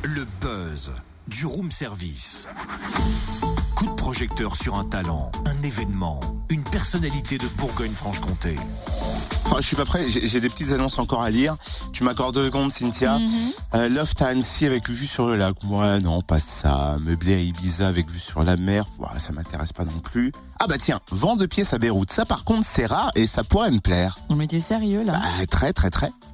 Le buzz du room service. Coup de projecteur sur un talent, un événement, une personnalité de Bourgogne-Franche-Comté. Oh, je suis pas prêt, j'ai des petites annonces encore à lire. Tu m'accordes 2 secondes, Cynthia. Loft à Annecy avec vue sur le lac. Ouais, non, pas ça. Meublé à Ibiza avec vue sur la mer. Ouais, ça m'intéresse pas non plus. Ah bah tiens, vent de pièces à Beyrouth. Ça par contre, c'est rare et ça pourrait me plaire. Non mais t'es sérieux là? Bah, très.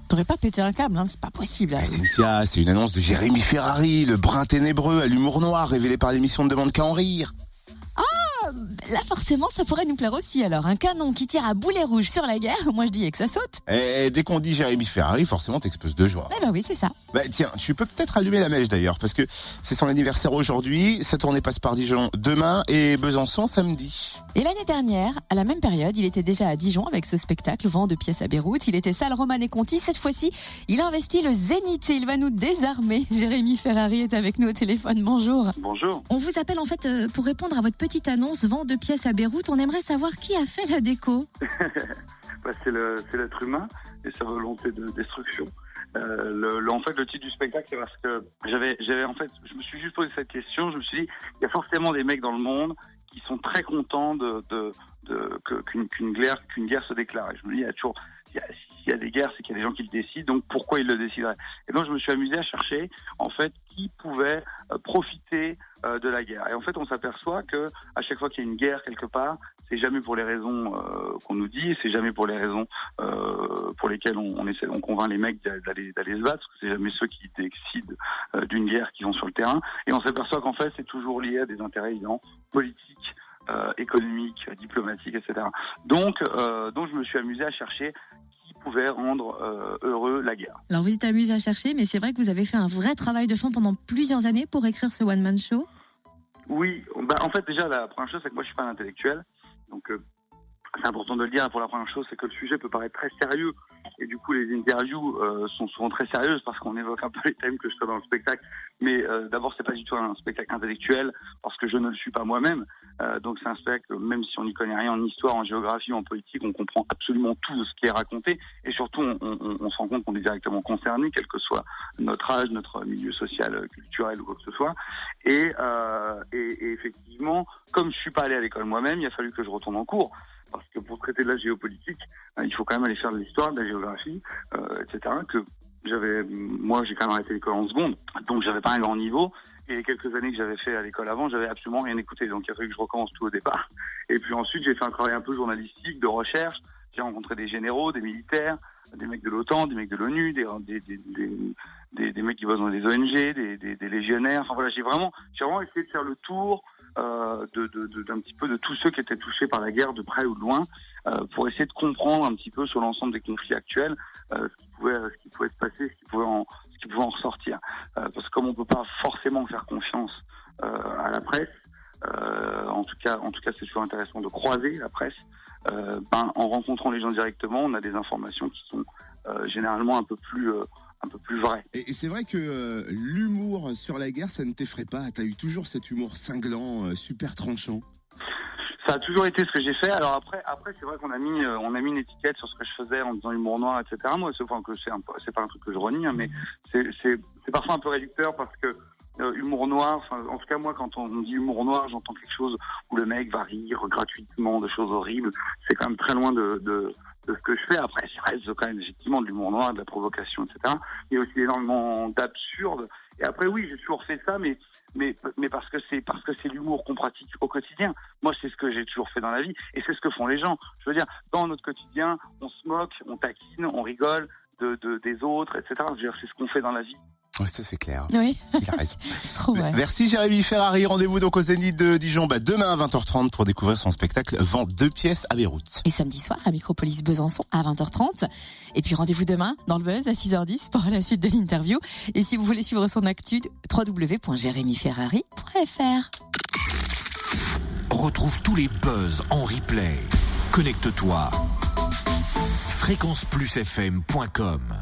T'aurais pas pété un câble, hein, c'est pas possible. Là. Cynthia, c'est une annonce de Jérémy Ferrari, le brin ténébreux à l'humour noir révélé par l'émission Ne demande qu'à en rire. Là forcément ça pourrait nous plaire aussi alors. Un canon qui tire à boulet rouge sur la guerre, moi je dis que ça saute. Et dès qu'on dit Jérémy Ferrari, forcément t'exploses de joie. Eh ben oui c'est ça. Bah tiens, tu peux peut-être allumer la mèche d'ailleurs, parce que c'est son anniversaire aujourd'hui, sa tournée passe par Dijon demain et Besançon samedi. Et l'année dernière, à la même période, il était déjà à Dijon avec ce spectacle Vent de pièces à Beyrouth. Il était salle Roman et Conti. Cette fois-ci, il a investi le Zénith et il va nous désarmer. Jérémy Ferrari est avec nous au téléphone. Bonjour. Bonjour. On vous appelle en fait pour répondre à votre petite annonce Vent de pièces à Beyrouth. On aimerait savoir qui a fait la déco. C'est l'être humain et sa volonté de destruction. En fait, le titre du spectacle, c'est parce que je me suis juste posé cette question. Je me suis dit, il y a forcément des mecs dans le monde qui sont très contents qu'une guerre se déclare. Et je me dis, s'il y a des guerres, c'est qu'il y a des gens qui le décident, donc pourquoi ils le décideraient? Et donc je me suis amusé à chercher, en fait, qui pouvait profiter de la guerre. Et en fait, on s'aperçoit que à chaque fois qu'il y a une guerre quelque part, c'est jamais pour les raisons qu'on nous dit, c'est jamais pour les raisons pour lesquelles on convainc les mecs d'aller se battre, parce que c'est jamais ceux qui décident d'une guerre qui vont sur le terrain. Et on s'aperçoit qu'en fait, c'est toujours lié à des intérêts évidents, politiques, économiques, diplomatiques, etc. Donc je me suis amusé à chercher qui pouvait rendre heureux la guerre. Alors vous êtes amusé à chercher, mais c'est vrai que vous avez fait un vrai travail de fond pendant plusieurs années pour écrire ce one-man show. Oui, en fait déjà la première chose c'est que moi je suis pas un intellectuel, donc c'est important de le dire. Pour la première chose, c'est que le sujet peut paraître très sérieux et du coup les interviews sont souvent très sérieuses parce qu'on évoque un peu les thèmes que je fais dans le spectacle. Mais d'abord, c'est pas du tout un spectacle intellectuel parce que je ne le suis pas moi-même. Donc c'est un spectacle, même si on n'y connaît rien en histoire, en géographie, en politique, on comprend absolument tout ce qui est raconté et surtout on se rend compte qu'on est directement concerné, quel que soit notre âge, notre milieu social, culturel ou quoi que ce soit. Et effectivement, comme je suis pas allé à l'école moi-même, il a fallu que je retourne en cours. Parce que pour traiter de la géopolitique, il faut quand même aller faire de l'histoire, de la géographie, etc. Moi, j'ai quand même arrêté l'école en seconde, donc j'avais pas un grand niveau. Et les quelques années que j'avais fait à l'école avant, j'avais absolument rien écouté. Donc il a fallu que je recommence tout au départ. Et puis ensuite, j'ai fait un travail un peu journalistique, de recherche. J'ai rencontré des généraux, des militaires, des mecs de l'OTAN, des mecs de l'ONU, des mecs qui bossent dans des ONG, des légionnaires. Enfin voilà, j'ai vraiment essayé de faire le tour d'un petit peu de tous ceux qui étaient touchés par la guerre de près ou de loin, pour essayer de comprendre un petit peu sur l'ensemble des conflits actuels ce qui pouvait se passer, ce qui pouvait en ressortir. Parce que comme on peut pas forcément faire confiance à la presse, en tout cas c'est toujours intéressant de croiser la presse. En rencontrant les gens directement, on a des informations qui sont généralement un peu plus vrai. Et c'est vrai que l'humour sur la guerre, ça ne t'effraie pas. T'as eu toujours cet humour cinglant, super tranchant. Ça a toujours été ce que j'ai fait. Alors après c'est vrai qu'on a mis une étiquette sur ce que je faisais en disant humour noir, etc. Moi, c'est pas un truc que je renie, hein, mais c'est parfois un peu réducteur parce que humour noir, en tout cas moi quand on dit humour noir, j'entends quelque chose où le mec va rire gratuitement de choses horribles. C'est quand même très loin de ce que je fais. Après, ça reste quand même effectivement de l'humour noir, de la provocation, etc. Il y a aussi énormément d'absurde. Et après, oui, j'ai toujours fait ça, mais parce que c'est l'humour qu'on pratique au quotidien. Moi, c'est ce que j'ai toujours fait dans la vie, et c'est ce que font les gens. Je veux dire, dans notre quotidien, on se moque, on taquine, on rigole des autres, etc. Je veux dire, c'est ce qu'on fait dans la vie. Ouais, ça c'est clair. Oui. Il a raison. C'est trop vrai. Merci Jérémy Ferrari. Rendez-vous donc au Zénith de Dijon demain à 20h30 pour découvrir son spectacle Vent de pièces à Beyrouth. Et samedi soir à Micropolis Besançon à 20h30. Et puis rendez-vous demain dans le buzz à 6h10 pour la suite de l'interview. Et si vous voulez suivre son actu, www.jeremyferrari.fr. Retrouve tous les buzz en replay. Connecte-toi. fréquenceplusfm.com